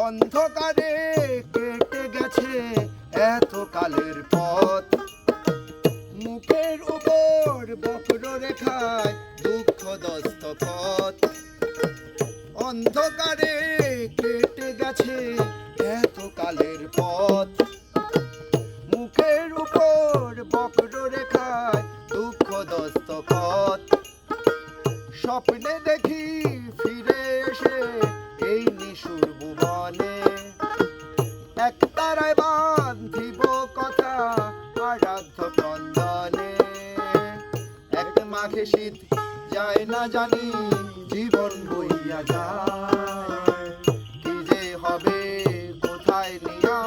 অন্ধকারে কেটে গেছে এত কালের পথ, মুখের উপর বক্ররেখায় দুঃখ দস্তখত। অন্ধকারে কেটে গেছে এত কালের পথ, মুখের উপর বক্ররেখায় দুঃখ দস্তখত। স্বপ্নে দেখি ফিরে এসে এই নিশুর ভুবনে, এক তারায় বাঁধিব কথা আরাধ্য ক্রন্দনে। এক মাঘে শীত যায় না জানি, জীবন বইয়া যায়, কি যে হবে কোথায় নিয়া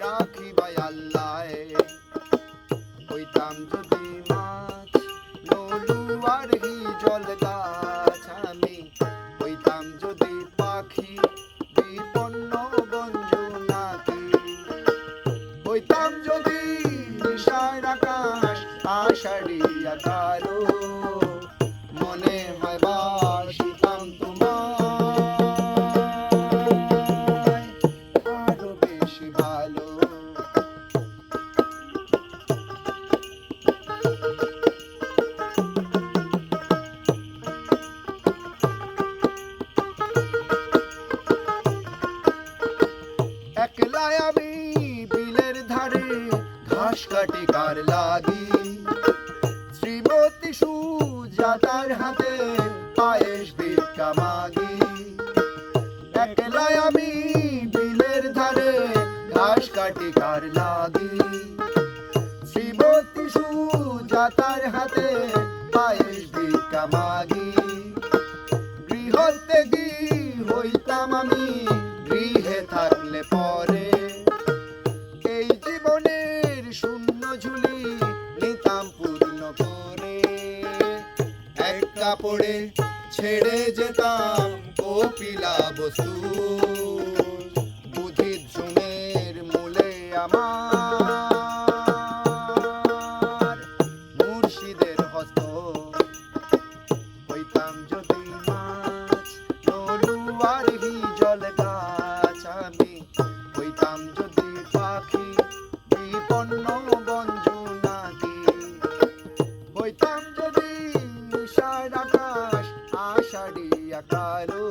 রাখি ভাই আল্লাহ। হইতাম যদি মাছ নলুয়ার হিজল গাছ, আমি হইতাম যদি পাখি বিপন্ন বঞ্জু নাকি, হইতাম যদি নিশার আকাশ আষাঢ়িয়া কালো, মনে হয় বাসিতাম তোমায় আরো বেশি ভালো। একলাই আমি বিলের ধারে ঘাস কাটি কার লাগি, শ্রীমতী সুজাতার হাতে পায়েস ভিক্ষা মাগি। একলাই আমি বিলের ধারে ঘাস কাটি কার লাগি, শ্রীমতী সুজাতার হাতে পায়েস ভিক্ষা মাগি। গৃহতে গি হইতাম আমি গৃহে থাকলে পরে, এই জীবনের শূন্য ঝুলি নিতাম পূর্ণ করে। এক কাপড়ে ছেড়ে যেতাম কপিলা বস্তু, বুঝি ঝুমের মূলে আমার মুর্শিদের হস্ত। হইতাম যদি মাছ নলুয়ার হিজল গাছ, আমি হইতাম যদি পাখি বিপন্ন বঞ্জু নাকি, হইতাম যদি নিশার আকাশ আষাঢ়িয়া কালো,